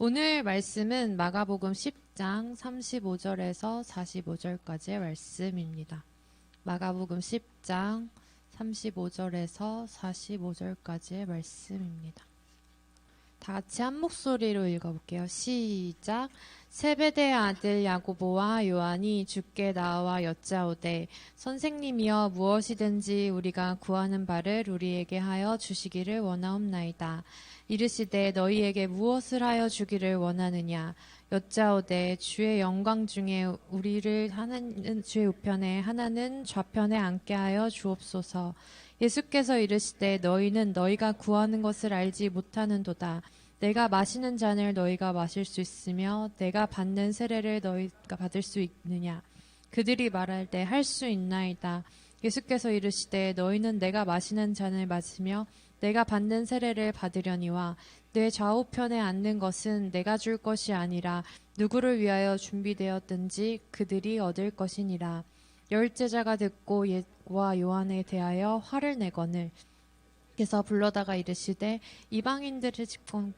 오늘 말씀은 마가복음 10장 35절에서 45절까지의 말씀입니다. 마가복음 10장 35절에서 45절까지의 말씀입니다. 다 같이 한 목소리로 읽어볼게요. 시작. 세베대의 아들 야고보와 요한이 주께 나와 여짜오되 선생님이여 무엇이든지 우리가 구하는 바를 우리에게 하여 주시기를 원하옵나이다. 이르시되 너희에게 무엇을 하여 주기를 원하느냐. 여짜오되 주의 영광 중에 우리를 하나는 주의 우편에 하나는 좌편에 앉게 하여 주옵소서. 예수께서 이르시되 너희는 너희가 구하는 것을 알지 못하는도다. 내가 마시는 잔을 너희가 마실 수 있으며 내가 받는 세례를 너희가 받을 수 있느냐. 그들이 말할 때 할 수 있나이다. 예수께서 이르시되 너희는 내가 마시는 잔을 마시며 내가 받는 세례를 받으려니와 내 좌우편에 앉는 것은 내가 줄 것이 아니라 누구를 위하여 준비되었든지 그들이 얻을 것이니라. 열 제자가 듣고 예와 요한에 대하여 화를 내거늘 그래서 불러다가 이르시되 이방인들을 집권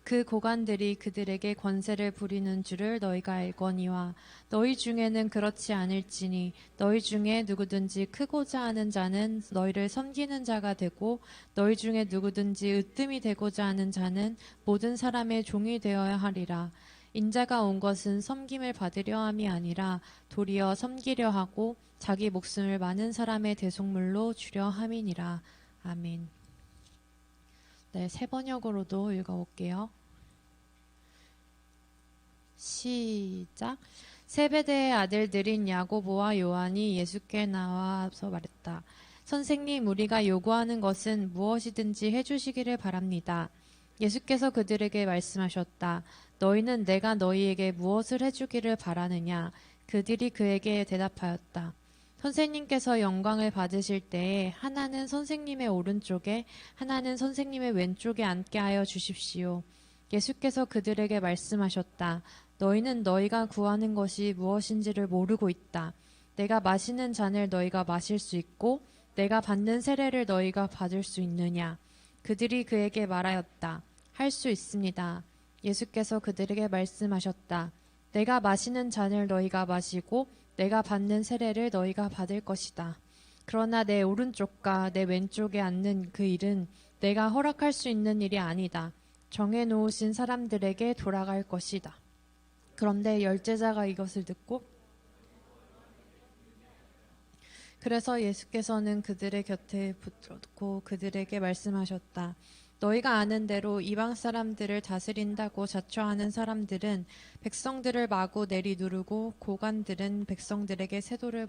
그 고관들이 그들에게 권세를 부리는 줄을 너희가 알거니와 너희 중에는 그렇지 않을지니 너희 중에 누구든지 크고자 하는 자는 너희를 섬기는 자가 되고 너희 중에 누구든지 으뜸이 되고자 하는 자는 모든 사람의 종이 되어야 하리라. 인자가 온 것은 섬김을 받으려 함이 아니라 도리어 섬기려 하고 자기 목숨을 많은 사람의 대속물로 주려 함이니라. 아멘. 네, 세 번역으로도 읽어볼게요. 시작. 세베대의 아들들인 야고보와 요한이 예수께 나와서 말했다. 선생님, 우리가 요구하는 것은 무엇이든지 해주시기를 바랍니다. 예수께서 그들에게 말씀하셨다. 너희는 내가 너희에게 무엇을 해주기를 바라느냐? 그들이 그에게 대답하였다. 선생님께서 영광을 받으실 때에 하나는 선생님의 오른쪽에 하나는 선생님의 왼쪽에 앉게 하여 주십시오. 예수께서 그들에게 말씀하셨다. 너희는 너희가 구하는 것이 무엇인지를 모르고 있다. 내가 마시는 잔을 너희가 마실 수 있고 내가 받는 세례를 너희가 받을 수 있느냐. 그들이 그에게 말하였다. 할 수 있습니다. 예수께서 그들에게 말씀하셨다. 내가 마시는 잔을 너희가 마시고 내가 받는 세례를 너희가 받을 것이다. 그러나 내 오른쪽과 내 왼쪽에 앉는 그 일은 내가 허락할 수 있는 일이 아니다. 정해놓으신 사람들에게 돌아갈 것이다. 그런데 열제자가 이것을 듣고 그래서 예수께서는 그들의 곁에 붙들고 그들에게 말씀하셨다. 너희가 아는 대로 이방 사람들을 다스린다고 자처하는 사람들은 백성들을 마구 내리누르고 고관들은 백성들에게 세도를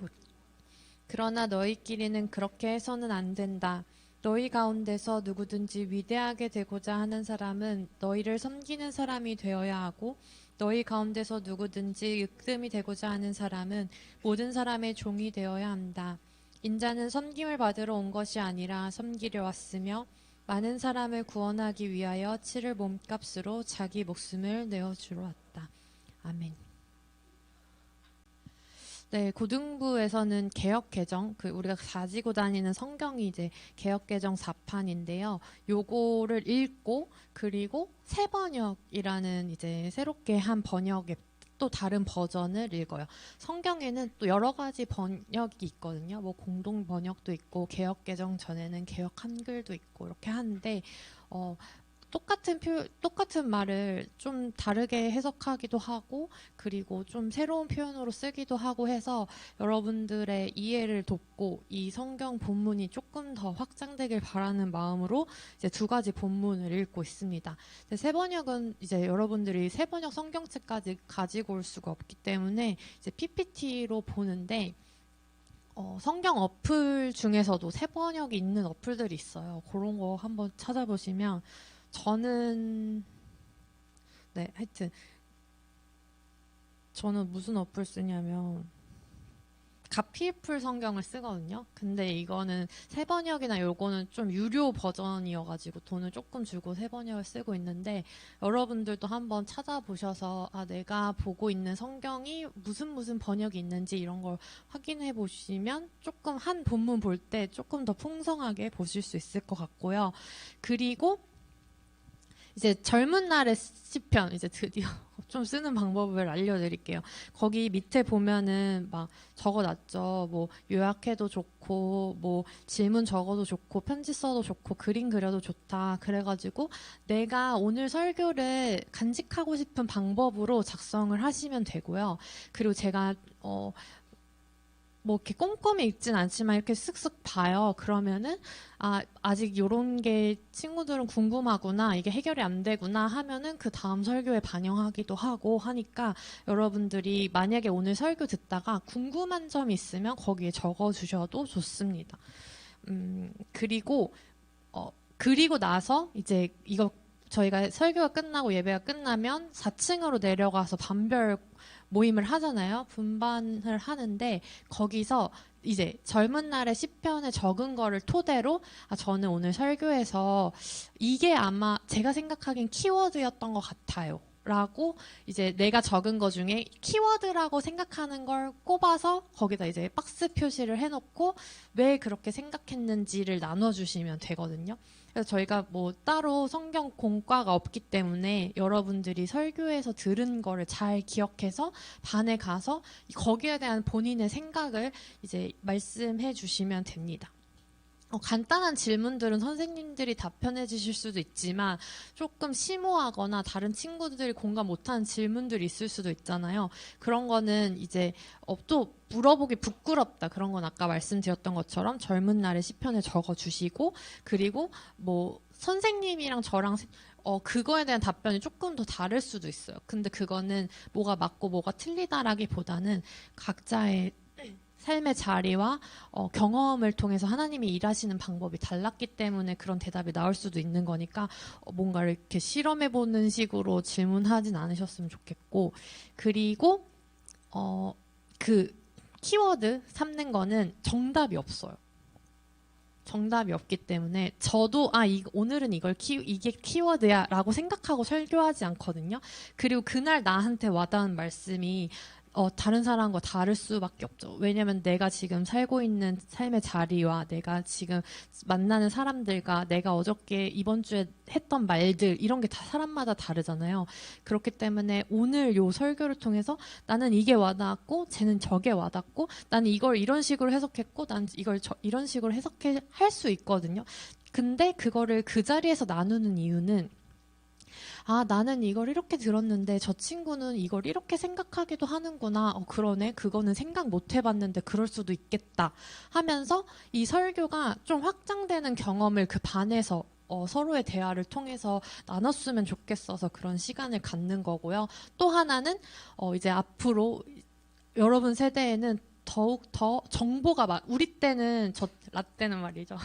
그러나 너희끼리는 그렇게 해서는 안 된다. 너희 가운데서 누구든지 위대하게 되고자 하는 사람은 너희를 섬기는 사람이 되어야 하고 너희 가운데서 누구든지 으뜸이 되고자 하는 사람은 모든 사람의 종이 되어야 한다. 인자는 섬김을 받으러 온 것이 아니라 섬기려 왔으며 많은 사람을 구원하기 위하여 치를 몸값으로 자기 목숨을 내어주러 왔다. 아멘. 네, 고등부에서는 개역개정, 우리가 가지고 다니는 성경이 이제 개역개정 4판인데요. 요거를 읽고, 그리고 새번역이라는 이제 새롭게 한 번역의 또 다른 버전을 읽어요. 성경에는 또 여러 가지 번역이 있거든요. 뭐 공동 번역도 있고, 개역개정 전에는 개역 한글도 있고, 이렇게 하는데, 똑같은 말을 좀 다르게 해석하기도 하고, 그리고 좀 새로운 표현으로 쓰기도 하고 해서 여러분들의 이해를 돕고 이 성경 본문이 조금 더 확장되길 바라는 마음으로 이제 두 가지 본문을 읽고 있습니다. 새 번역은 이제 여러분들이 새 번역 성경책까지 가지고 올 수가 없기 때문에 이제 PPT로 보는데, 성경 어플 중에서도 새 번역이 있는 어플들이 있어요. 그런 거 한번 찾아보시면 저는 하여튼 저는 무슨 어플 쓰냐면 가피풀 성경을 쓰거든요. 근데 이거는 새 번역이나 요거는 좀 유료 버전이어가지고 돈을 조금 주고 새 번역을 쓰고 있는데, 여러분들도 한번 찾아보셔서 내가 보고 있는 성경이 무슨 번역이 있는지 이런 걸 확인해 보시면 조금 한 본문 볼 때 조금 더 풍성하게 보실 수 있을 것 같고요. 그리고 이제 젊은 날의 시편, 이제 드디어 좀 쓰는 방법을 알려드릴게요. 거기 밑에 보면은 막 적어놨죠. 뭐 요약해도 좋고, 뭐 질문 적어도 좋고, 편지 써도 좋고, 그림 그려도 좋다. 그래가지고 내가 오늘 설교를 간직하고 싶은 방법으로 작성을 하시면 되고요. 그리고 제가 뭐 이렇게 꼼꼼히 읽진 않지만 이렇게 쓱쓱 봐요. 그러면은 아직 요런 게 친구들은 궁금하구나, 이게 해결이 안 되구나 하면은 그 다음 설교에 반영하기도 하고 하니까 여러분들이 만약에 오늘 설교 듣다가 궁금한 점이 있으면 거기에 적어 주셔도 좋습니다. 그리고 나서 이제 이거 저희가 설교가 끝나고 예배가 끝나면 4층으로 내려가서 반별 모임을 하잖아요. 분반을 하는데 거기서 이제 젊은 날의 시편에 적은 거를 토대로 저는 오늘 설교에서 이게 아마 제가 생각하기엔 키워드였던 것 같아요. 라고 이제 내가 적은 거 중에 키워드라고 생각하는 걸 꼽아서 거기다 이제 박스 표시를 해놓고 왜 그렇게 생각했는지를 나눠주시면 되거든요. 그래서 저희가 뭐 따로 성경 공과가 없기 때문에 여러분들이 설교에서 들은 거를 잘 기억해서 반에 가서 거기에 대한 본인의 생각을 이제 말씀해 주시면 됩니다. 간단한 질문들은 선생님들이 답변해 주실 수도 있지만 조금 심오하거나 다른 친구들이 공감 못하는 질문들이 있을 수도 있잖아요. 그런 거는 이제 또 물어보기 부끄럽다, 그런 건 아까 말씀드렸던 것처럼 젊은 날의 시편에 적어주시고, 그리고 뭐 선생님이랑 저랑 그거에 대한 답변이 조금 더 다를 수도 있어요. 근데 그거는 뭐가 맞고 뭐가 틀리다라기보다는 각자의 삶의 자리와 경험을 통해서 하나님이 일하시는 방법이 달랐기 때문에 그런 대답이 나올 수도 있는 거니까 뭔가 이렇게 실험해보는 식으로 질문하진 않으셨으면 좋겠고, 그리고 그 키워드 삼는 거는 정답이 없어요. 정답이 없기 때문에 저도 오늘은 이게 키워드야 라고 생각하고 설교하지 않거든요. 그리고 그날 나한테 와닿은 말씀이 다른 사람과 다를 수밖에 없죠. 왜냐면 내가 지금 살고 있는 삶의 자리와 내가 지금 만나는 사람들과 내가 어저께 이번 주에 했던 말들, 이런 게 다 사람마다 다르잖아요. 그렇기 때문에 오늘 요 설교를 통해서 나는 이게 와닿았고 쟤는 저게 와닿고 나는 이걸 이런 식으로 해석했고 난 이걸 이런 식으로 할 수 있거든요. 근데 그거를 그 자리에서 나누는 이유는 나는 이걸 이렇게 들었는데 저 친구는 이걸 이렇게 생각하기도 하는구나. 그러네. 그거는 생각 못 해봤는데 그럴 수도 있겠다. 하면서 이 설교가 좀 확장되는 경험을 그 반에서 서로의 대화를 통해서 나눴으면 좋겠어서 그런 시간을 갖는 거고요. 또 하나는 이제 앞으로 여러분 세대에는 더욱 더 정보가 우리 때는 라떼는 말이죠.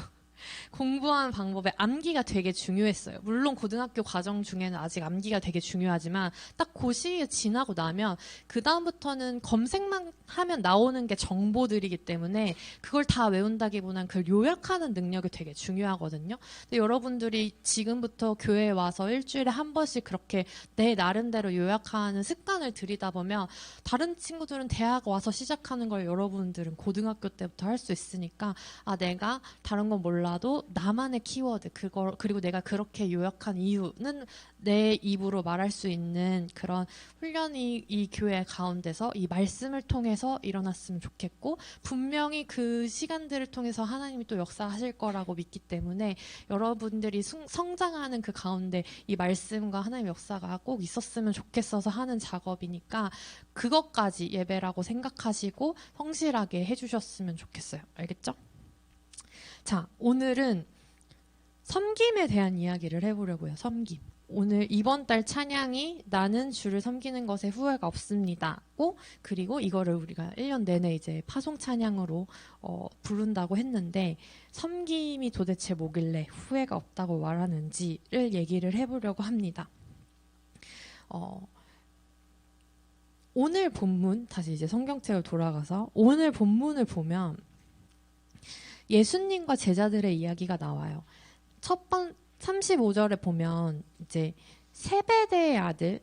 공부하는 방법에 암기가 되게 중요했어요. 물론 고등학교 과정 중에는 아직 암기가 되게 중요하지만 딱 그 시기가 지나고 나면 그 다음부터는 검색만 하면 나오는 게 정보들이기 때문에 그걸 다 외운다기보다는 그걸 요약하는 능력이 되게 중요하거든요. 근데 여러분들이 지금부터 교회에 와서 일주일에 한 번씩 그렇게 내 나름대로 요약하는 습관을 들이다 보면 다른 친구들은 대학 와서 시작하는 걸 여러분들은 고등학교 때부터 할 수 있으니까 내가 다른 건 몰라도 나만의 키워드 그리고 내가 그렇게 요약한 이유는 내 입으로 말할 수 있는 그런 훈련이 이 교회 가운데서 이 말씀을 통해서 일어났으면 좋겠고, 분명히 그 시간들을 통해서 하나님이 또 역사하실 거라고 믿기 때문에 여러분들이 성장하는 그 가운데 이 말씀과 하나님의 역사가 꼭 있었으면 좋겠어서 하는 작업이니까 그것까지 예배라고 생각하시고 성실하게 해주셨으면 좋겠어요. 알겠죠? 자, 오늘은 섬김에 대한 이야기를 해보려고요. 섬김. 오늘 이번 달 찬양이 나는 주를 섬기는 것에 후회가 없습니다. 그리고 이거를 우리가 1년 내내 이제 파송 찬양으로 부른다고 했는데, 섬김이 도대체 뭐길래 후회가 없다고 말하는지를 얘기를 해보려고 합니다. 오늘 본문, 다시 이제 성경책을 돌아가서 오늘 본문을 보면 예수님과 제자들의 이야기가 나와요. 35절에 보면 이제 세베대의 아들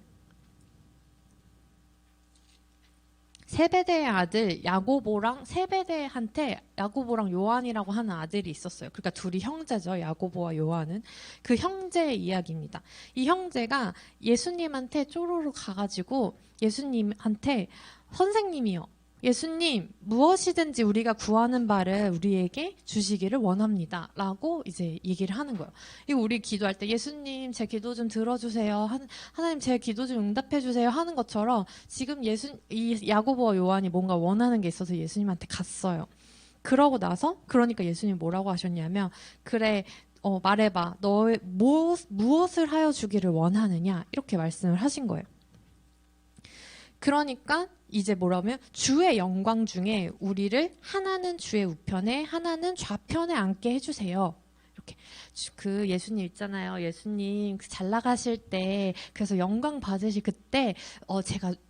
세베대의 아들 야고보랑 세베대한테 야고보랑 요한이라고 하는 아들이 있었어요. 그러니까 둘이 형제죠. 야고보와 요한은. 그 형제의 이야기입니다. 이 형제가 예수님한테 쪼로로 가가지고 예수님한테 선생님이요. 예수님, 무엇이든지 우리가 구하는 바를 우리에게 주시기를 원합니다. 라고 이제 얘기를 하는 거예요. 이거 우리 기도할 때 예수님, 제 기도 좀 들어주세요. 하나님, 제 기도 좀 응답해주세요. 하는 것처럼 지금 이 야고보와 요한이 뭔가 원하는 게 있어서 예수님한테 갔어요. 그러고 나서, 그러니까 예수님 뭐라고 하셨냐면, 그래, 말해봐. 너의 무엇을 하여 주기를 원하느냐? 이렇게 말씀을 하신 거예요. 그러니까 이제 뭐라면 주의 영광 중에 우리를 하나는 주의 우편에 하나는 좌편에 앉게 해주세요. 이렇게 그 예수님 있잖아요. 예수님 잘 나가실 때 그래서 영광 받으실 그때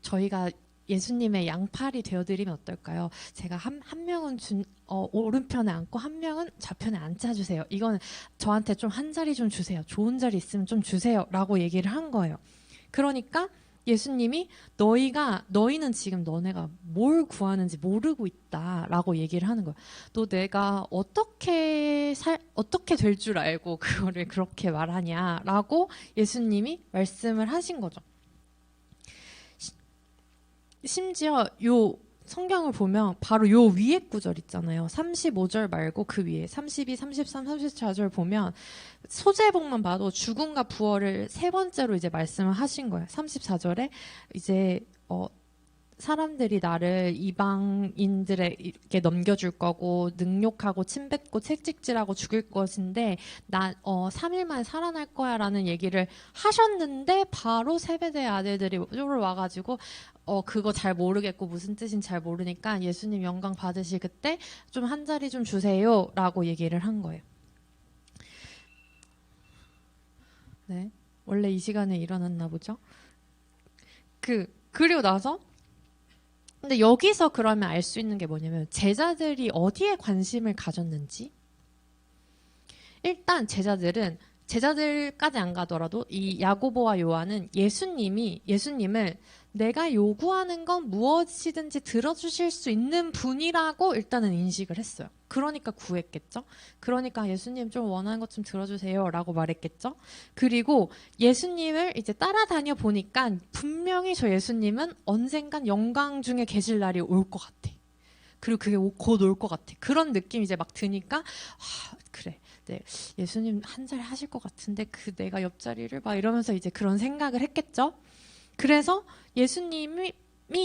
저희가 예수님의 양팔이 되어드리면 어떨까요? 제가 한 명은 오른편에 앉고 한 명은 좌편에 앉아주세요. 이건 저한테 좀 한 자리 좀 주세요. 좋은 자리 있으면 좀 주세요. 라고 얘기를 한 거예요. 그러니까 예수님이 너희는 지금 너네가 뭘 구하는지 모르고 있다라고 얘기를 하는 거야. 너 내가 어떻게 될 줄 알고 그거를 그렇게 말하냐라고 예수님이 말씀을 하신 거죠. 심지어 요 성경을 보면 바로 요 위에 구절 있잖아요. 35절 말고 그 위에 32, 33, 34절 보면 소제복만 봐도 죽음과 부활을 세 번째로 이제 말씀을 하신 거예요. 34절에 이제 사람들이 나를 이방인들에게 넘겨줄 거고 능욕하고 침뱉고 채찍질하고 죽일 것인데 나 3일 만에 살아날 거야 라는 얘기를 하셨는데 바로 세베대의 아들들이 와가지고 그거 잘 모르겠고 무슨 뜻인지 잘 모르니까 예수님 영광 받으실 그때 좀 한 자리 좀 주세요 라고 얘기를 한 거예요. 네, 원래 이 시간에 일어났나 보죠. 그리고 나서 근데 여기서 그러면 알 수 있는 게 뭐냐면 제자들이 어디에 관심을 가졌는지. 일단 제자들까지 안 가더라도 이 야고보와 요한은 예수님을 내가 요구하는 건 무엇이든지 들어주실 수 있는 분이라고 일단은 인식을 했어요. 그러니까 구했겠죠. 그러니까 예수님 좀 원하는 것 좀 들어주세요 라고 말했겠죠. 그리고 예수님을 이제 따라다녀 보니까 분명히 저 예수님은 언젠간 영광 중에 계실 날이 올 것 같아. 그리고 그게 곧 올 것 같아. 그런 느낌이 이제 막 드니까 그래. 네, 예수님 한 자리 하실 것 같은데 내가 옆자리를 막 이러면서 이제 그런 생각을 했겠죠. 그래서 예수님이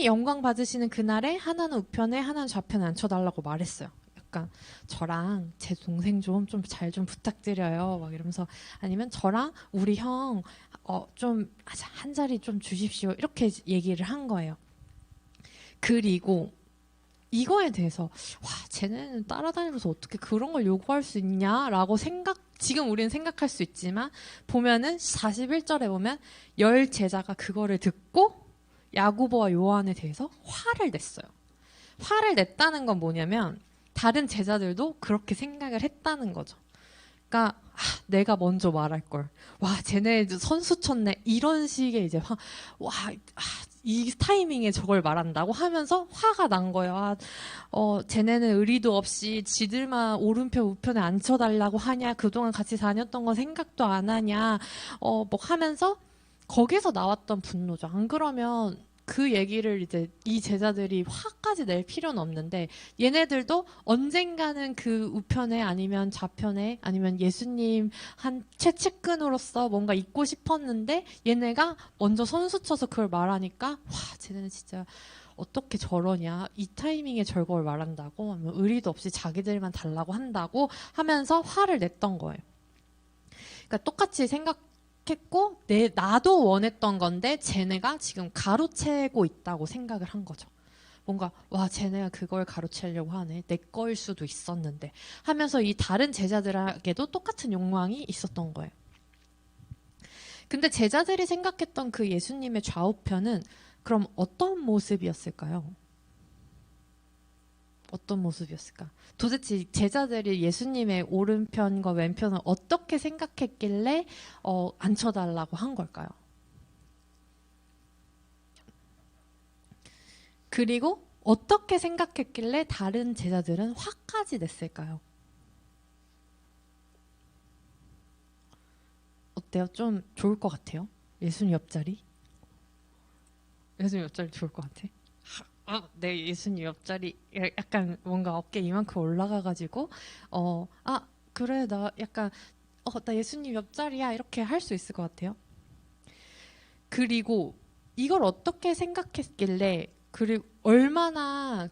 영광 받으시는 그날에 하나는 우편에 하나는 좌편에 앉혀달라고 말했어요. 약간 저랑 제 동생 좀 잘 좀 부탁드려요. 막 이러면서 아니면 저랑 우리 형 좀 한 자리 좀 주십시오. 이렇게 얘기를 한 거예요. 그리고 이거에 대해서 쟤네는 따라다니면서 어떻게 그런 걸 요구할 수 있냐라고 지금 우리는 생각할 수 있지만 보면은 41절에 보면 10 제자가 그거를 듣고 야고보와 요한에 대해서 화를 냈어요. 화를 냈다는 건 뭐냐면 다른 제자들도 그렇게 생각을 했다는 거죠. 그러니까 내가 먼저 말할 걸. 쟤네 선수 쳤네. 이런 식의 이제 이 타이밍에 저걸 말한다고 하면서 화가 난 거예요. 쟤네는 의리도 없이 지들만 오른편 우편에 앉혀달라고 하냐. 그동안 같이 다녔던 거 생각도 안 하냐. 뭐 하면서 거기서 나왔던 분노죠. 안 그러면 그 얘기를 이제 이 제자들이 화까지 낼 필요는 없는데 얘네들도 언젠가는 그 우편에 아니면 좌편에 아니면 예수님 한 최측근으로서 뭔가 있고 싶었는데 얘네가 먼저 선수 쳐서 그걸 말하니까 쟤네는 진짜 어떻게 저러냐 이 타이밍에 저걸 말한다고 하면 의리도 없이 자기들만 달라고 한다고 하면서 화를 냈던 거예요. 그러니까 똑같이 했고 나도 원했던 건데 쟤네가 지금 가로채고 있다고 생각을 한 거죠. 뭔가 쟤네가 그걸 가로채려고 하네. 내 거일 수도 있었는데 하면서 이 다른 제자들에게도 똑같은 욕망이 있었던 거예요. 근데 제자들이 생각했던 그 예수님의 좌우편은 그럼 어떤 모습이었을까요? 어떤 모습이었을까? 도대체 제자들이 예수님의 오른편과 왼편을 어떻게 생각했길래 앉혀달라고 한 걸까요? 그리고 어떻게 생각했길래 다른 제자들은 화까지 냈을까요? 어때요? 좀 좋을 것 같아요? 예수님 옆자리? 예수님 옆자리 좋을 것 같아? 내 예수님 옆자리 약간 뭔가 어깨 이만큼 올라가가지고 그래 나 약간 나 예수님 옆자리야 이렇게 할 수 있을 것 같아요. 그리고 이걸 어떻게 생각했길래 그리고 얼마나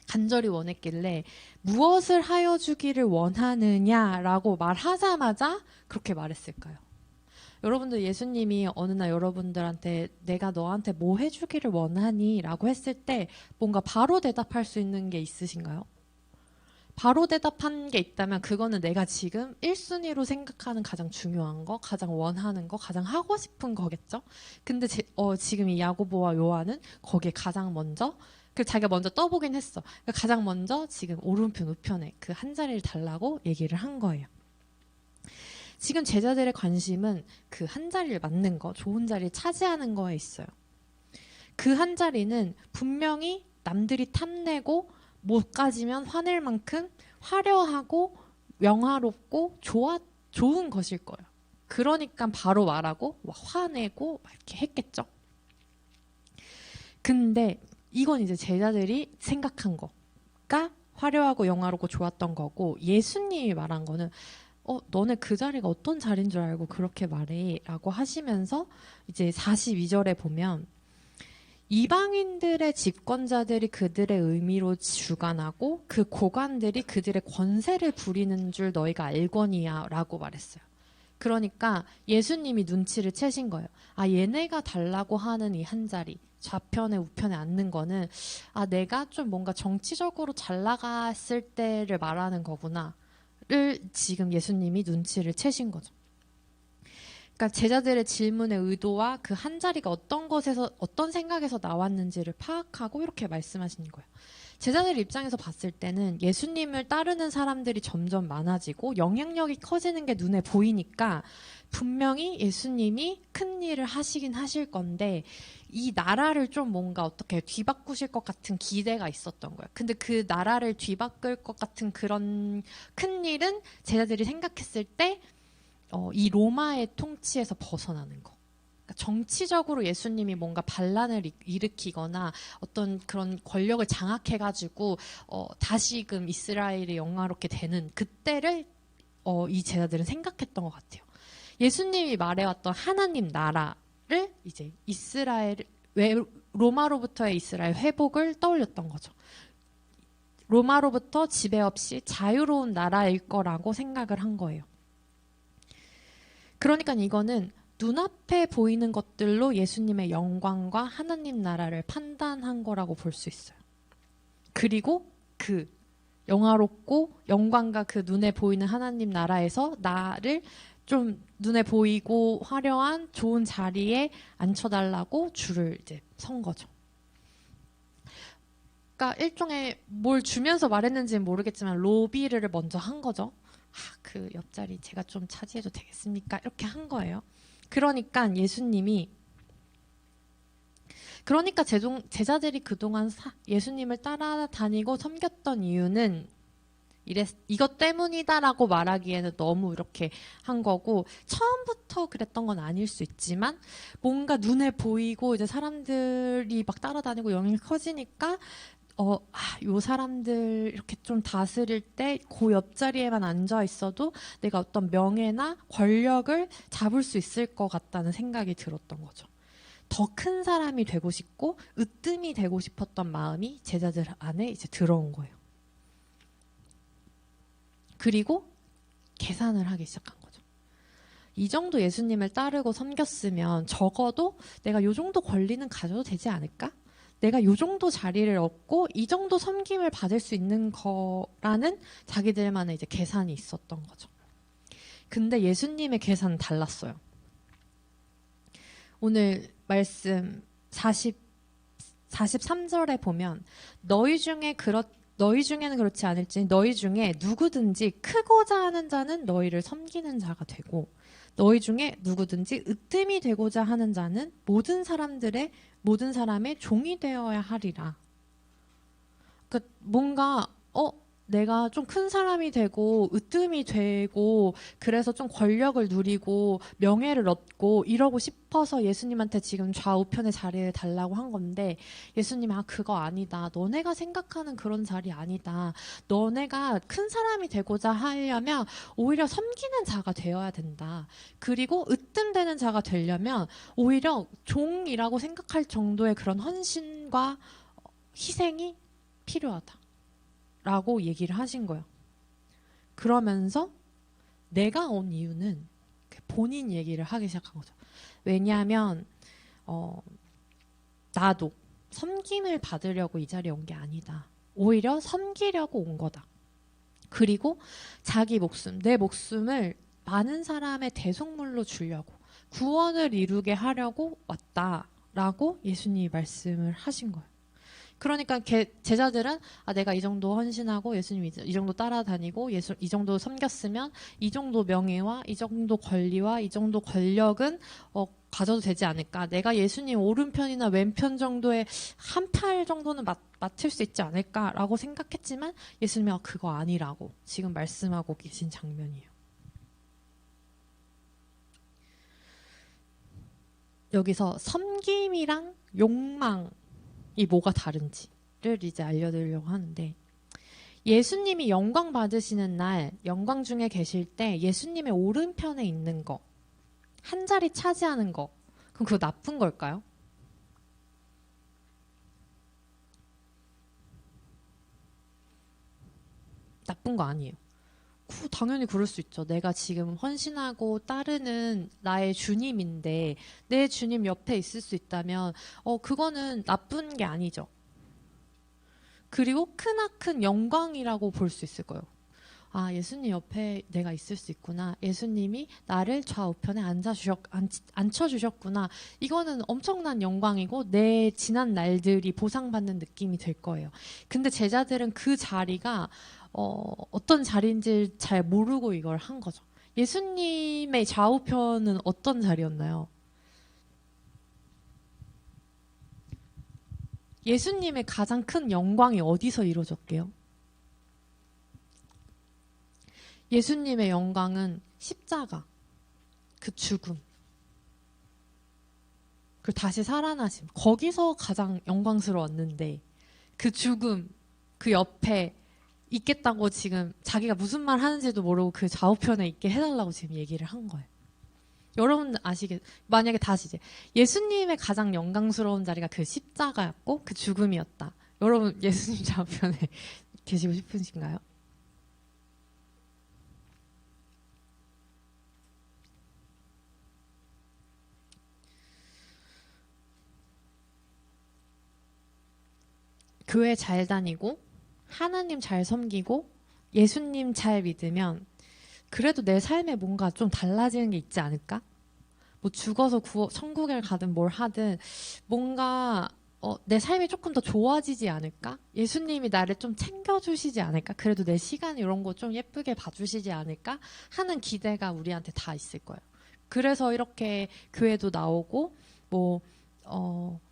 간절히 원했길래 무엇을 하여 주기를 원하느냐라고 말하자마자 그렇게 말했을까요? 여러분들 예수님이 어느 날 여러분들한테 내가 너한테 뭐 해주기를 원하니? 라고 했을 때 뭔가 바로 대답할 수 있는 게 있으신가요? 바로 대답한 게 있다면 그거는 내가 지금 1순위로 생각하는 가장 중요한 거, 가장 원하는 거, 가장 하고 싶은 거겠죠? 근데 지금 이 야고보와 요한은 거기에 가장 먼저 자기가 먼저 떠보긴 했어. 그러니까 가장 먼저 지금 오른편 우편에 그 한 자리를 달라고 얘기를 한 거예요. 지금 제자들의 관심은 그 한 자리를 맡는 거, 좋은 자리를 차지하는 거에 있어요. 그 한 자리는 분명히 남들이 탐내고 못 가지면 화낼 만큼 화려하고 명화롭고 좋은 것일 거예요. 그러니까 바로 말하고 화내고 이렇게 했겠죠. 근데 이건 이제 제자들이 생각한 거가 화려하고 영화롭고 좋았던 거고, 예수님이 말한 거는 너네 그 자리가 어떤 자리인 줄 알고 그렇게 말해 라고 하시면서 이제 42절에 보면 이방인들의 집권자들이 그들의 의미로 주관하고 그 고관들이 그들의 권세를 부리는 줄 너희가 알거니와 라고 말했어요. 그러니까 예수님이 눈치를 채신 거예요. 얘네가 달라고 하는 이 한 자리, 좌편에 우편에 앉는 거는 내가 좀 뭔가 정치적으로 잘 나갔을 때를 말하는 거구나 를 지금 예수님이 눈치를 채신 거죠. 그러니까 제자들의 질문의 의도와 그 한 자리가 어떤 생각에서 나왔는지를 파악하고 이렇게 말씀하시는 거예요. 제자들 입장에서 봤을 때는 예수님을 따르는 사람들이 점점 많아지고 영향력이 커지는 게 눈에 보이니까 분명히 예수님이 큰 일을 하시긴 하실 건데 이 나라를 좀 뭔가 어떻게 뒤바꾸실 것 같은 기대가 있었던 거예요. 근데 그 나라를 뒤바꿀 것 같은 그런 큰 일은 제자들이 생각했을 때 이 로마의 통치에서 벗어나는 거. 그러니까 정치적으로 예수님이 뭔가 반란을 일으키거나 어떤 그런 권력을 장악해가지고 다시금 이스라엘이 영화롭게 되는 그때를 이 제자들은 생각했던 것 같아요. 예수님이 말해왔던 하나님 나라를 이제 로마로부터의 이스라엘 회복을 떠올렸던 거죠. 로마로부터 지배 없이 자유로운 나라일 거라고 생각을 한 거예요. 그러니까 이거는 눈앞에 보이는 것들로 예수님의 영광과 하나님 나라를 판단한 거라고 볼 수 있어요. 그리고 그 영화롭고 영광과 그 눈에 보이는 하나님 나라에서 나를 좀 눈에 보이고 화려한 좋은 자리에 앉혀달라고 줄을 이제 선 거죠. 그러니까 일종의 뭘 주면서 말했는지는 모르겠지만 로비를 먼저 한 거죠. 그 옆자리 제가 좀 차지해도 되겠습니까? 이렇게 한 거예요. 그러니까 제자들이 그동안 예수님을 따라다니고 섬겼던 이유는 이것 때문이다라고 말하기에는 너무 이렇게 한 거고, 처음부터 그랬던 건 아닐 수 있지만 뭔가 눈에 보이고 이제 사람들이 막 따라다니고 영향이 커지니까 요 사람들 이렇게 좀 다스릴 때 그 옆자리에만 앉아 있어도 내가 어떤 명예나 권력을 잡을 수 있을 것 같다는 생각이 들었던 거죠. 더 큰 사람이 되고 싶고 으뜸이 되고 싶었던 마음이 제자들 안에 이제 들어온 거예요. 그리고 계산을 하기 시작한 거죠. 이 정도 예수님을 따르고 섬겼으면 적어도 내가 요 정도 권리는 가져도 되지 않을까? 내가 요 정도 자리를 얻고 이 정도 섬김을 받을 수 있는 거라는 자기들만의 이제 계산이 있었던 거죠. 근데 예수님의 계산은 달랐어요. 오늘 말씀 43절에 보면 너희 중에는 그렇지 않을지 너희 중에 누구든지 크고자 하는 자는 너희를 섬기는 자가 되고 너희 중에 누구든지 으뜸이 되고자 하는 자는 모든 사람의 종이 되어야 하리라. 그 뭔가 내가 좀 큰 사람이 되고 으뜸이 되고 그래서 좀 권력을 누리고 명예를 얻고 이러고 싶어서 예수님한테 지금 좌우편의 자리를 달라고 한 건데, 예수님이 그거 아니다. 너네가 생각하는 그런 자리 아니다. 너네가 큰 사람이 되고자 하려면 오히려 섬기는 자가 되어야 된다. 그리고 으뜸되는 자가 되려면 오히려 종이라고 생각할 정도의 그런 헌신과 희생이 필요하다 라고 얘기를 하신 거예요. 그러면서 내가 온 이유는 본인 얘기를 하기 시작한 거죠. 왜냐하면 나도 섬김을 받으려고 이 자리에 온 게 아니다. 오히려 섬기려고 온 거다. 그리고 자기 목숨, 내 목숨을 많은 사람의 대속물로 주려고, 구원을 이루게 하려고 왔다라고 예수님이 말씀을 하신 거예요. 그러니까 제자들은 내가 이 정도 헌신하고 예수님 이 정도 따라다니고 이 정도 섬겼으면 이 정도 명예와 이 정도 권리와 이 정도 권력은 가져도 되지 않을까. 내가 예수님 오른편이나 왼편 정도의 한 팔 정도는 맡을 수 있지 않을까라고 생각했지만 예수님이 그거 아니라고 지금 말씀하고 계신 장면이에요. 여기서 섬김이랑 욕망 이 뭐가 다른지를 이제 알려드리려고 하는데, 예수님이 영광 받으시는 날, 영광 중에 계실 때 예수님의 오른편에 있는 거, 한 자리 차지하는 거, 그럼 그거 나쁜 걸까요? 나쁜 거 아니에요. 당연히 그럴 수 있죠. 내가 지금 헌신하고 따르는 나의 주님인데 내 주님 옆에 있을 수 있다면 그거는 나쁜 게 아니죠. 그리고 크나큰 영광이라고 볼 수 있을 거예요. 예수님 옆에 내가 있을 수 있구나. 예수님이 나를 좌우편에 앉혀주셨구나. 이거는 엄청난 영광이고 내 지난 날들이 보상받는 느낌이 들 거예요. 근데 제자들은 그 자리가 어떤 자리인지 잘 모르고 이걸 한 거죠. 예수님의 좌우편은 어떤 자리였나요? 예수님의 가장 큰 영광이 어디서 이루어졌게요? 예수님의 영광은 십자가, 그 죽음, 그 다시 살아나심, 거기서 가장 영광스러웠는데 그 죽음, 그 옆에 있겠다고 지금 자기가 무슨 말 하는지도 모르고 그 좌우편에 있게 해달라고 지금 얘기를 한 거예요. 여러분 만약에 다시 이제 예수님의 가장 영광스러운 자리가 그 십자가였고 그 죽음이었다. 여러분 예수님 좌우편에 계시고 싶으신가요? 교회 잘 다니고 하나님 잘 섬기고 예수님 잘 믿으면 그래도 내 삶에 뭔가 좀 달라지는 게 있지 않을까? 뭐 죽어서 천국에 가든 뭘 하든 뭔가 내 삶이 조금 더 좋아지지 않을까? 예수님이 나를 좀 챙겨주시지 않을까? 그래도 내 시간 이런 거 좀 예쁘게 봐주시지 않을까? 하는 기대가 우리한테 다 있을 거예요. 그래서 이렇게 교회도 나오고 뭐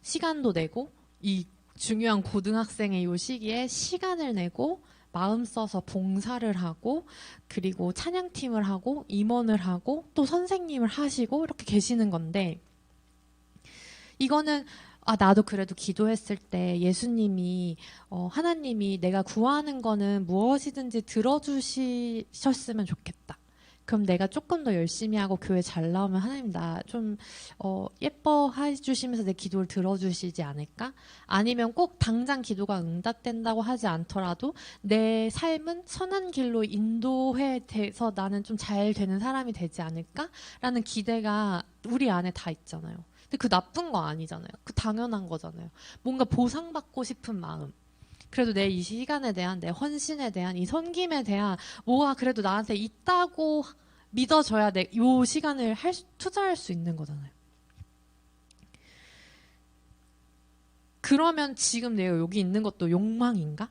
시간도 내고 이 중요한 고등학생의 이 시기에 시간을 내고 마음 써서 봉사를 하고 그리고 찬양팀을 하고 임원을 하고 또 선생님을 하시고 이렇게 계시는 건데, 이거는 나도 그래도 기도했을 때 예수님이 하나님이 내가 구하는 거는 무엇이든지 들어주셨으면 좋겠다. 그럼 내가 조금 더 열심히 하고 교회 잘 나오면 하나님 나 좀 예뻐해 주시면서 내 기도를 들어주시지 않을까? 아니면 꼭 당장 기도가 응답된다고 하지 않더라도 내 삶은 선한 길로 인도해 돼서 나는 좀 잘 되는 사람이 되지 않을까? 라는 기대가 우리 안에 다 있잖아요. 근데 그 나쁜 거 아니잖아요. 그 당연한 거잖아요. 뭔가 보상받고 싶은 마음. 그래도 내 이 시간에 대한 내 헌신에 대한 이 섬김에 대한 뭐가 그래도 나한테 있다고 믿어져야 내 이 시간을 투자할 수 있는 거잖아요. 그러면 지금 내가 여기 있는 것도 욕망인가?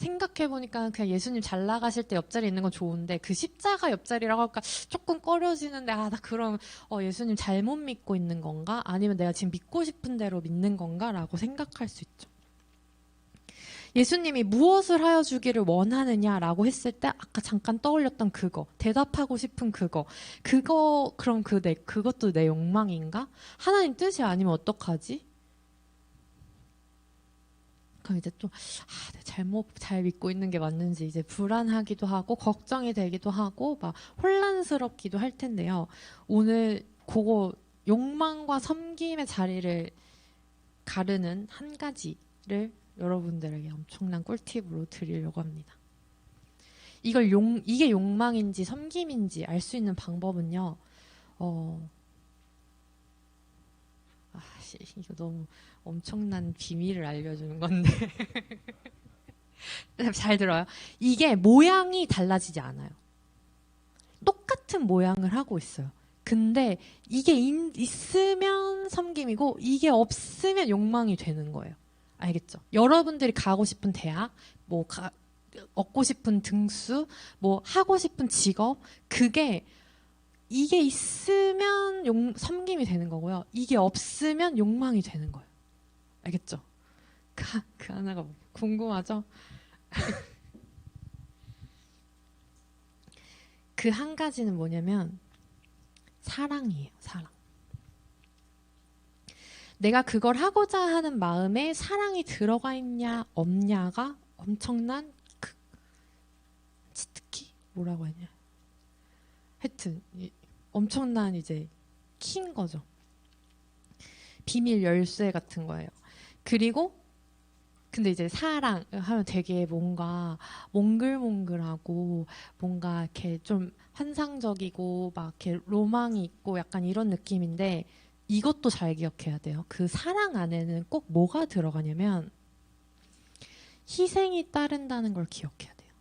생각해보니까 그냥 예수님 잘 나가실 때 옆자리에 있는 건 좋은데 그 십자가 옆자리라고 할까 조금 꺼려지는데 나 그럼 예수님 잘못 믿고 있는 건가? 아니면 내가 지금 믿고 싶은 대로 믿는 건가? 라고 생각할 수 있죠. 예수님이 무엇을 하여 주기를 원하느냐라고 했을 때 아까 잠깐 떠올렸던 그거, 대답하고 싶은 그거 그럼 그것도 내 욕망인가? 하나님 뜻이 아니면 어떡하지? 그럼 이제 또 내가 잘 믿고 있는 게 맞는지 이제 불안하기도 하고 걱정이 되기도 하고 막 혼란스럽기도 할 텐데요. 오늘 그거 욕망과 섬김의 자리를 가르는 한 가지를 여러분들에게 엄청난 꿀팁으로 드리려고 합니다. 이게 욕망인지 섬김인지 알 수 있는 방법은요. 이거 너무 엄청난 비밀을 알려주는 건데 잘 들어요. 이게 모양이 달라지지 않아요. 똑같은 모양을 하고 있어요. 근데 이게 있으면 섬김이고 이게 없으면 욕망이 되는 거예요. 알겠죠? 여러분들이 가고 싶은 대학, 얻고 싶은 등수, 하고 싶은 직업, 이게 있으면 섬김이 되는 거고요. 이게 없으면 욕망이 되는 거예요. 알겠죠? 그 하나가 궁금하죠? 그 한 가지는 뭐냐면 사랑이에요. 사랑. 내가 그걸 하고자 하는 마음에 사랑이 들어가 있냐 없냐가 엄청난 치트키? 뭐라고 하냐? 하여튼 엄청난 이제 키인 거죠. 비밀 열쇠 같은 거예요. 그리고 근데 이제 사랑 하면 되게 뭔가 몽글몽글하고 뭔가 이렇게 좀 환상적이고 막 이렇게 로망이 있고 약간 이런 느낌인데 이것도 잘 기억해야 돼요. 그 사랑 안에는 꼭 뭐가 들어가냐면 희생이 따른다는 걸 기억해야 돼요.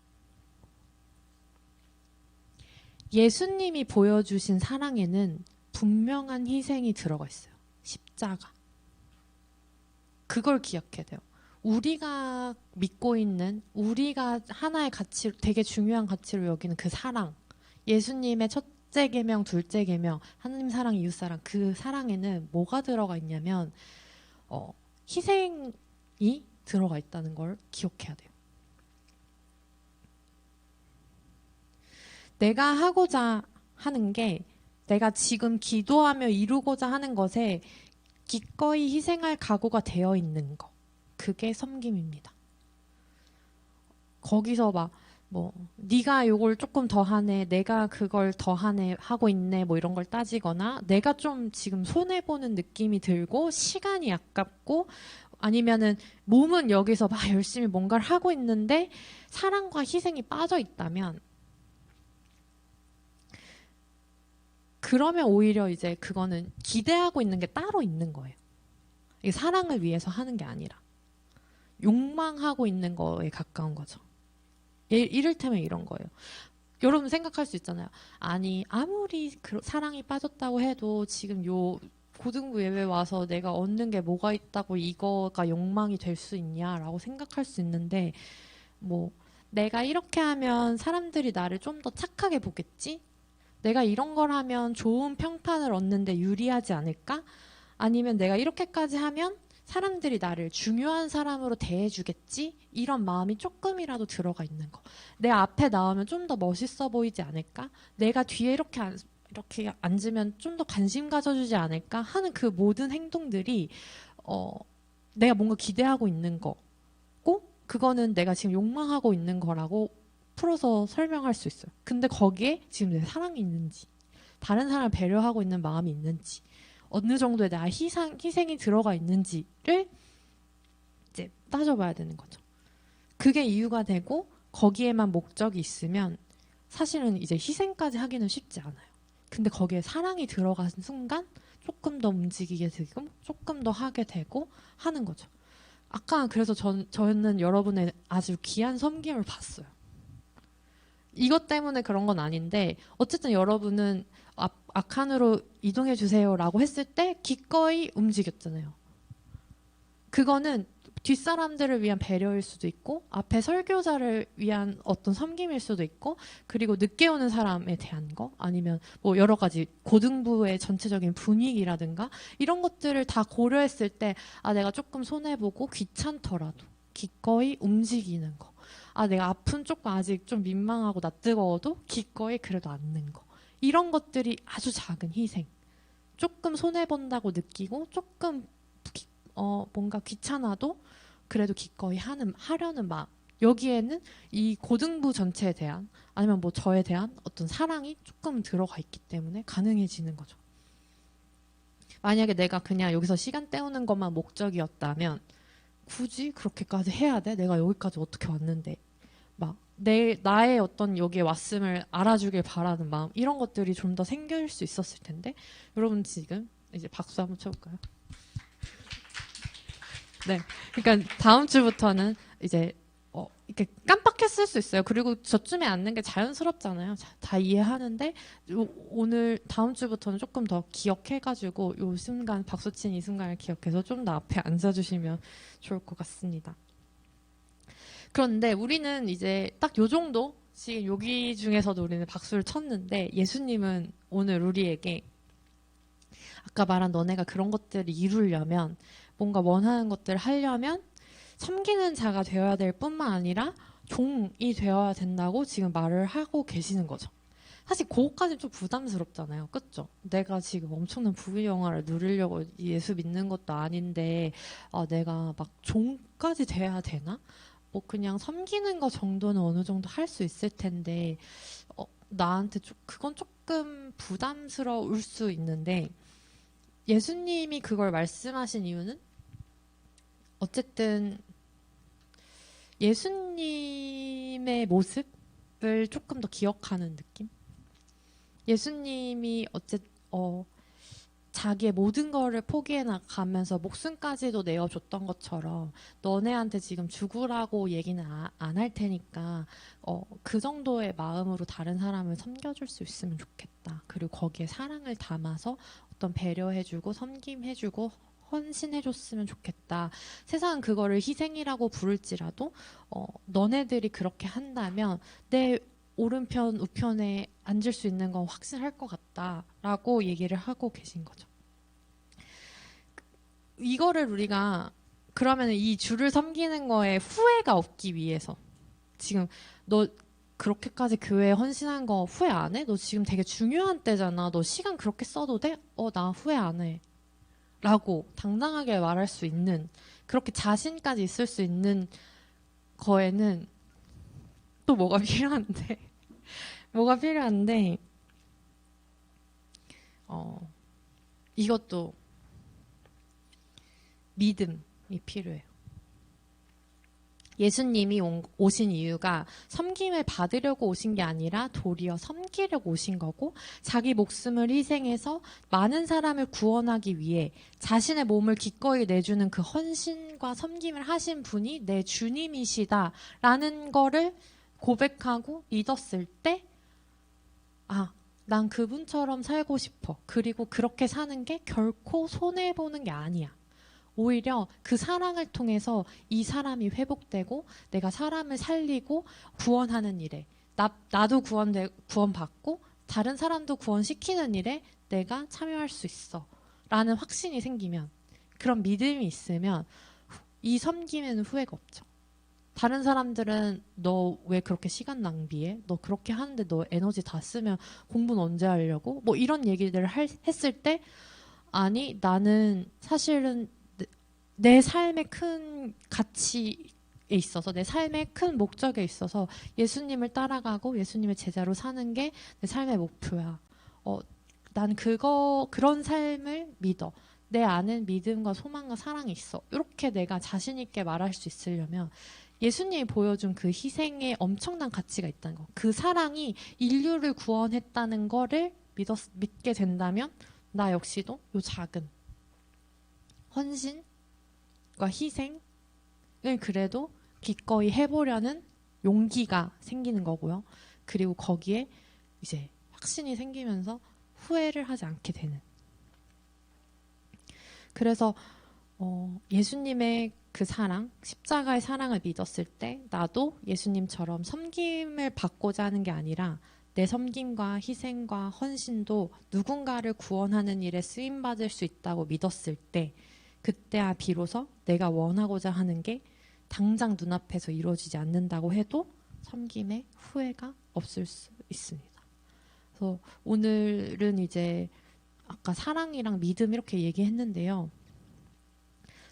예수님이 보여주신 사랑에는 분명한 희생이 들어가 있어요. 십자가. 그걸 기억해야 돼요. 우리가 믿고 있는, 우리가 하나의 가치, 되게 중요한 가치로 여기는 그 사랑. 예수님의 첫째 계명, 둘째 계명, 하나님 사랑, 이웃 사랑. 그 사랑에는 뭐가 들어가 있냐면 희생이 들어가 있다는 걸 기억해야 돼요. 내가 하고자 하는 게 내가 지금 기도하며 이루고자 하는 것에 기꺼이 희생할 각오가 되어 있는 거. 그게 섬김입니다. 거기서 네가 요걸 조금 더 하네, 내가 그걸 더 하네, 하고 있네, 이런 걸 따지거나 내가 좀 지금 손해보는 느낌이 들고 시간이 아깝고 아니면은 몸은 여기서 막 열심히 뭔가를 하고 있는데 사랑과 희생이 빠져 있다면 그러면 오히려 이제 그거는 기대하고 있는 게 따로 있는 거예요. 이게 사랑을 위해서 하는 게 아니라 욕망하고 있는 거에 가까운 거죠. 이를테면 이런 거예요. 여러분 생각할 수 있잖아요. 아니 아무리 사랑이 빠졌다고 해도 지금 요 고등부 예외 와서 내가 얻는 게 뭐가 있다고 이거가 욕망이 될 수 있냐라고 생각할 수 있는데 내가 이렇게 하면 사람들이 나를 좀 더 착하게 보겠지? 내가 이런 걸 하면 좋은 평판을 얻는데 유리하지 않을까? 아니면 내가 이렇게까지 하면 사람들이 나를 중요한 사람으로 대해주겠지? 이런 마음이 조금이라도 들어가 있는 거. 내 앞에 나오면 좀 더 멋있어 보이지 않을까? 내가 뒤에 이렇게 앉으면 좀 더 관심 가져주지 않을까? 하는 그 모든 행동들이 내가 뭔가 기대하고 있는 거고 그거는 내가 지금 욕망하고 있는 거라고 풀어서 설명할 수 있어요. 근데 거기에 지금 내 사랑이 있는지 다른 사람을 배려하고 있는 마음이 있는지 어느 정도의 나 희생이 들어가 있는지를 이제 따져봐야 되는 거죠. 그게 이유가 되고 거기에만 목적이 있으면 사실은 이제 희생까지 하기는 쉽지 않아요. 근데 거기에 사랑이 들어간 순간 조금 더 움직이게 되고 조금 더 하게 되고 하는 거죠. 아까 그래서 저는 여러분의 아주 귀한 섬김을 봤어요. 이것 때문에 그런 건 아닌데 어쨌든 여러분은 아칸으로 이동해 주세요라고 했을 때 기꺼이 움직였잖아요. 그거는 뒷사람들을 위한 배려일 수도 있고 앞에 설교자를 위한 어떤 섬김일 수도 있고 그리고 늦게 오는 사람에 대한 거 아니면 뭐 여러 가지 고등부의 전체적인 분위기라든가 이런 것들을 다 고려했을 때 내가 조금 손해보고 귀찮더라도 기꺼이 움직이는 거 내가 아픈 조금 아직 좀 민망하고 낯뜨거워도 기꺼이 그래도 앉는 거 이런 것들이 아주 작은 희생 조금 손해본다고 느끼고 조금 뭔가 귀찮아도 그래도 기꺼이 하려는 마음 여기에는 이 고등부 전체에 대한 아니면 뭐 저에 대한 어떤 사랑이 조금 들어가 있기 때문에 가능해지는 거죠. 만약에 내가 그냥 여기서 시간 때우는 것만 목적이었다면 굳이 그렇게까지 해야 돼? 내가 여기까지 어떻게 왔는데 막 나의 어떤 여기에 왔음을 알아주길 바라는 마음 이런 것들이 좀 더 생길 수 있었을 텐데 여러분 지금 이제 박수 한번 쳐볼까요? 네, 그러니까 다음 주부터는 이제 이렇게 깜빡했을 수 있어요. 그리고 저쯤에 앉는 게 자연스럽잖아요. 다 이해하는데 오늘 다음 주부터는 조금 더 기억해가지고 이 순간 박수친 이 순간을 기억해서 좀 더 앞에 앉아주시면 좋을 것 같습니다. 그런데 우리는 이제 딱 요 정도 지금 여기 중에서도 우리는 박수를 쳤는데 예수님은 오늘 우리에게 아까 말한 너네가 그런 것들을 이루려면 뭔가 원하는 것들을 하려면 섬기는 자가 되어야 될 뿐만 아니라 종이 되어야 된다고 지금 말을 하고 계시는 거죠. 사실 그거까지는 좀 부담스럽잖아요. 그쵸? 내가 지금 엄청난 부귀영화를 누리려고 예수 믿는 것도 아닌데 내가 막 종까지 돼야 되나? 뭐 그냥 섬기는 거 정도는 어느 정도 할 수 있을 텐데 나한테 그건 조금 부담스러울 수 있는데 예수님이 그걸 말씀하신 이유는 어쨌든 예수님의 모습을 조금 더 기억하는 느낌? 예수님이 자기의 모든 거를 포기해 나가면서 목숨까지도 내어줬던 것처럼 너네한테 지금 죽으라고 얘기는 안 할 테니까 그 정도의 마음으로 다른 사람을 섬겨줄 수 있으면 좋겠다. 그리고 거기에 사랑을 담아서 어떤 배려해주고 섬김해주고 헌신해줬으면 좋겠다. 세상은 그거를 희생이라고 부를지라도 너네들이 그렇게 한다면 내 오른편 우편에 앉을 수 있는 건 확실할 것 같다라고 얘기를 하고 계신 거죠. 이거를 우리가 그러면 이 주를 섬기는 거에 후회가 없기 위해서 지금 너 그렇게까지 교회에 헌신한 거 후회 안 해? 너 지금 되게 중요한 때잖아. 너 시간 그렇게 써도 돼? 나 후회 안 해. 라고 당당하게 말할 수 있는 그렇게 자신까지 있을 수 있는 거에는 또 뭐가 필요한데 이것도 믿음이 필요해요. 예수님이 오신 이유가 섬김을 받으려고 오신 게 아니라 도리어 섬기려고 오신 거고 자기 목숨을 희생해서 많은 사람을 구원하기 위해 자신의 몸을 기꺼이 내주는 그 헌신과 섬김을 하신 분이 내 주님이시다라는 거를 고백하고 믿었을 때 난 그분처럼 살고 싶어. 그리고 그렇게 사는 게 결코 손해보는 게 아니야. 오히려 그 사랑을 통해서 이 사람이 회복되고 내가 사람을 살리고 구원하는 일에 나도 구원받고 다른 사람도 구원시키는 일에 내가 참여할 수 있어 라는 확신이 생기면 그런 믿음이 있으면 이 섬김에는 후회가 없죠. 다른 사람들은 너 왜 그렇게 시간 낭비해? 너 그렇게 하는데 너 에너지 다 쓰면 공부는 언제 하려고? 뭐 이런 얘기들을 했을 때 아니 나는 사실은 내 삶의 큰 가치에 있어서 내 삶의 큰 목적에 있어서 예수님을 따라가고 예수님의 제자로 사는 게 내 삶의 목표야. 난 그런 삶을 믿어. 내 안엔 믿음과 소망과 사랑이 있어. 이렇게 내가 자신 있게 말할 수 있으려면 예수님이 보여준 그 희생에 엄청난 가치가 있다는 거. 그 사랑이 인류를 구원했다는 거를 믿게 된다면 나 역시도 요 작은 헌신과 희생을 그래도 기꺼이 해보려는 용기가 생기는 거고요. 그리고 거기에 이제 확신이 생기면서 후회를 하지 않게 되는. 그래서 예수님의 그 사랑, 십자가의 사랑을 믿었을 때 나도 예수님처럼 섬김을 받고자 하는 게 아니라 내 섬김과 희생과 헌신도 누군가를 구원하는 일에 쓰임받을 수 있다고 믿었을 때 그때야 비로소 내가 원하고자 하는 게 당장 눈앞에서 이루어지지 않는다고 해도 섬김에 후회가 없을 수 있습니다. 그래서 오늘은 이제 아까 사랑이랑 믿음 이렇게 얘기했는데요.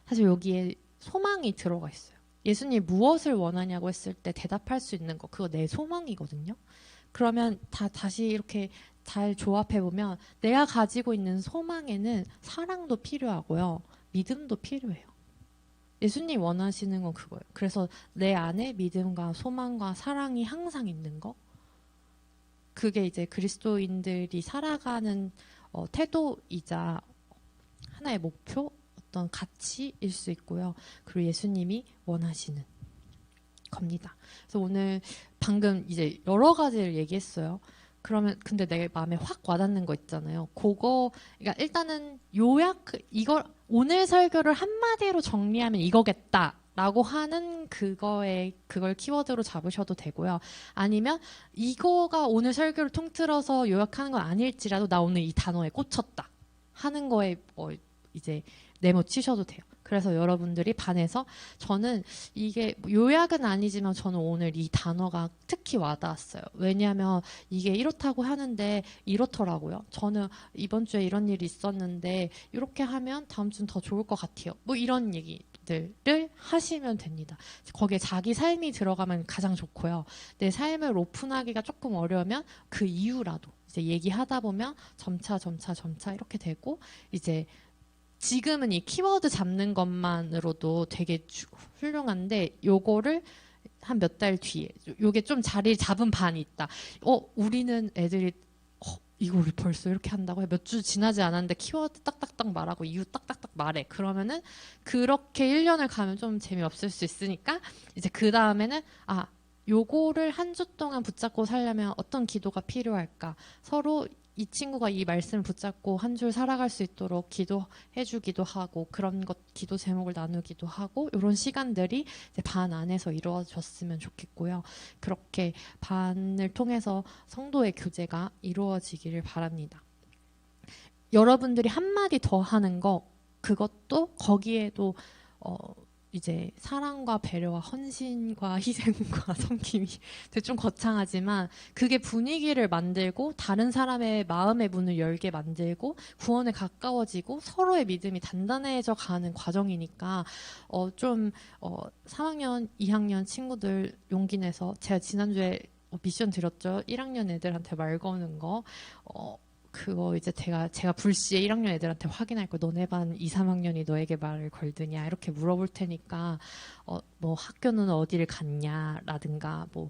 사실 여기에 소망이 들어가 있어요. 예수님 무엇을 원하냐고 했을 때 대답할 수 있는 거 그거 내 소망이거든요. 그러면 다시 이렇게 잘 조합해보면 내가 가지고 있는 소망에는 사랑도 필요하고요. 믿음도 필요해요. 예수님 원하시는 건 그거예요. 그래서 내 안에 믿음과 소망과 사랑이 항상 있는 거. 그게 이제 그리스도인들이 살아가는 태도이자 하나의 목표, 어떤 가치일 수 있고요. 그리고 예수님이 원하시는 겁니다. 그래서 오늘 방금 이제 여러 가지를 얘기했어요. 그러면 근데 내 마음에 확 와닿는 거 있잖아요. 그거 그러니까 일단은 요약 이걸 오늘 설교를 한마디로 정리하면 이거겠다라고 하는 그걸 키워드로 잡으셔도 되고요. 아니면 이거가 오늘 설교를 통틀어서 요약하는 건 아닐지라도 나 오늘 이 단어에 꽂혔다 하는 거에 이제 네모 치셔도 돼요. 그래서 여러분들이 반해서 저는 이게 요약은 아니지만 저는 오늘 이 단어가 특히 와닿았어요. 왜냐하면 이게 이렇다고 하는데 이렇더라고요. 저는 이번 주에 이런 일이 있었는데 이렇게 하면 다음 주는 더 좋을 것 같아요. 뭐 이런 얘기들을 하시면 됩니다. 거기에 자기 삶이 들어가면 가장 좋고요. 내 삶을 오픈하기가 조금 어려우면 그 이유라도 이제 얘기하다 보면 점차 이렇게 되고 이제 지금은 이 키워드 잡는 것만으로도 되게 훌륭한데 요거를 한 몇 달 뒤에 요게 좀 자리 잡은 반이 있다. 우리는 애들이 이거를 벌써 이렇게 한다고 해. 몇 주 지나지 않았는데 키워드 딱딱딱 말하고 이유 딱딱딱 말해. 그러면은 그렇게 1년을 가면 좀 재미없을 수 있으니까 이제 그 다음에는 요거를 한 주 동안 붙잡고 살려면 어떤 기도가 필요할까? 서로 이 친구가 이 말씀을 붙잡고 한 줄 살아갈 수 있도록 기도해주기도 하고 그런 것 기도 제목을 나누기도 하고 이런 시간들이 이제 반 안에서 이루어졌으면 좋겠고요. 그렇게 반을 통해서 성도의 교제가 이루어지기를 바랍니다. 여러분들이 한마디 더 하는 거 그것도 거기에도 이제 사랑과 배려와 헌신과 희생과 섬김이 좀 거창하지만 그게 분위기를 만들고 다른 사람의 마음의 문을 열게 만들고 구원에 가까워지고 서로의 믿음이 단단해져 가는 과정이니까 3학년, 2학년 친구들 용기 내서 제가 지난주에 미션 드렸죠. 1학년 애들한테 말 거는 거 그거 이제 제가 불시에 1학년 애들한테 확인할 거 너네 반 2, 3학년이 너에게 말을 걸드냐 이렇게 물어볼 테니까 뭐 학교는 어디를 갔냐라든가 뭐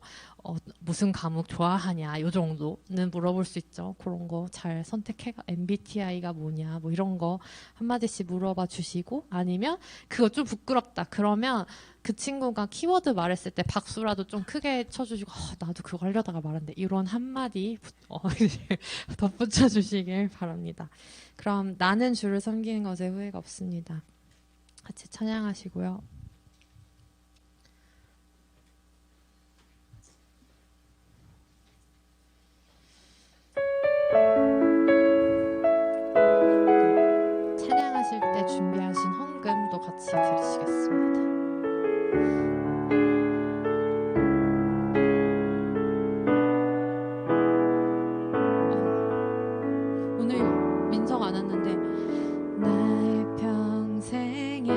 무슨 과목 좋아하냐 요 정도는 물어볼 수 있죠. 그런 거 잘 선택해가 MBTI가 뭐냐 뭐 이런 거 한마디씩 물어봐 주시고 아니면 그거 좀 부끄럽다 그러면 그 친구가 키워드 말했을 때 박수라도 좀 크게 쳐주시고 나도 그거 하려다가 말았는데 이런 한마디 덧붙여 주시길 바랍니다. 그럼 나는 주를 섬기는 것에 후회가 없습니다. 같이 찬양하시고요. 찬양하실 때 준비하신 헌금도 같이 드리시겠습니다. 오늘 민석 안 왔는데 나의 평생에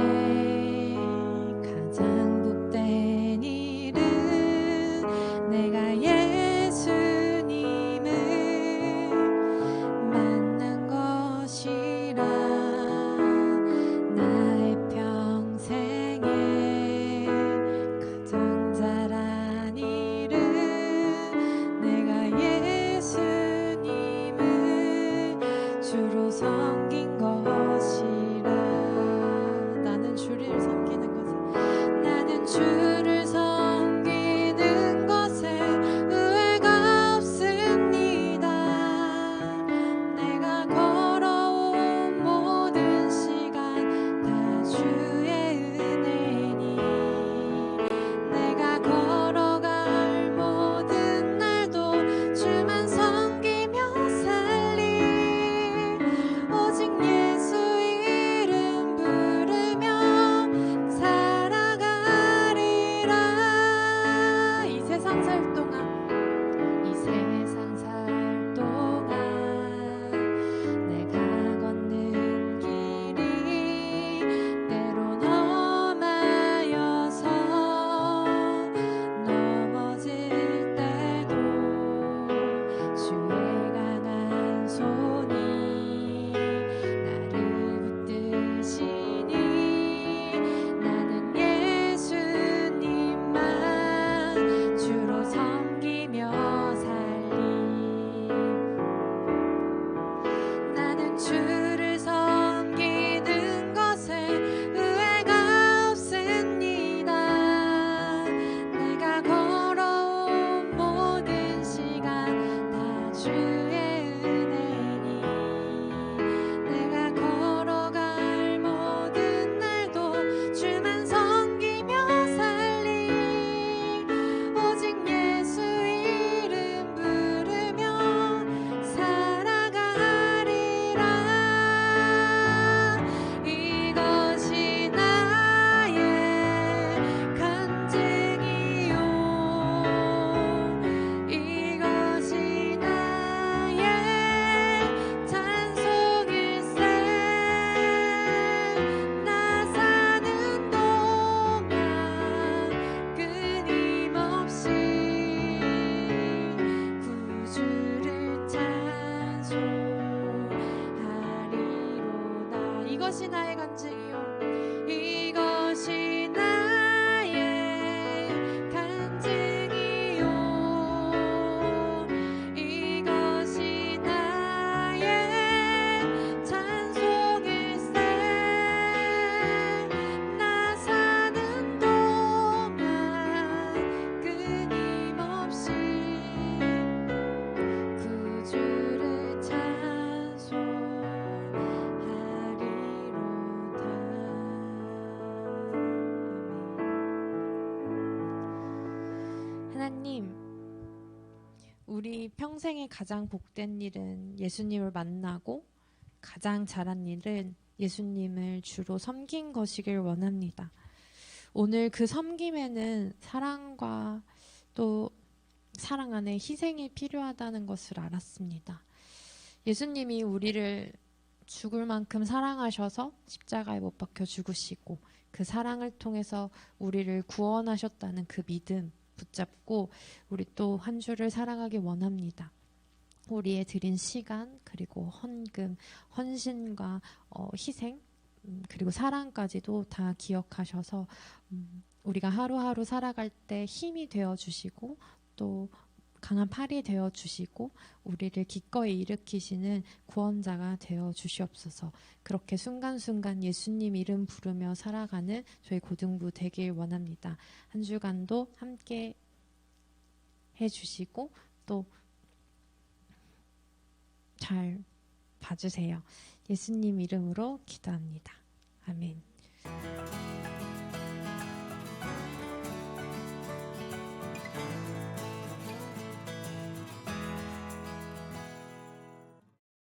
가장 복된 일은 내가 예수님을 만난 것이라 나의 평생에 가장 하나님, 우리 평생에 가장 복된 일은 예수님을 만나고 가장 잘한 일은 예수님을 주로 섬긴 것이길 원합니다. 오늘 그 섬김에는 사랑과 또 사랑 안에 희생이 필요하다는 것을 알았습니다. 예수님이 우리를 죽을 만큼 사랑하셔서 십자가에 못 박혀 죽으시고 그 사랑을 통해서 우리를 구원하셨다는 그 믿음 붙잡고 우리 또 한 주를 살아가기 원합니다. 우리의 드린 시간 그리고 헌금, 헌신과 희생 그리고 사랑까지도 다 기억하셔서 우리가 하루하루 살아갈 때 힘이 되어 주시고 또 강한 팔이 되어 주시고 우리를 기꺼이 일으키시는 구원자가 되어 주시옵소서. 그렇게 순간순간 예수님 이름 부르며 살아가는 저희 고등부 되길 원합니다. 한 주간도 함께 해주시고 또 잘 봐주세요. 예수님 이름으로 기도합니다. 아멘.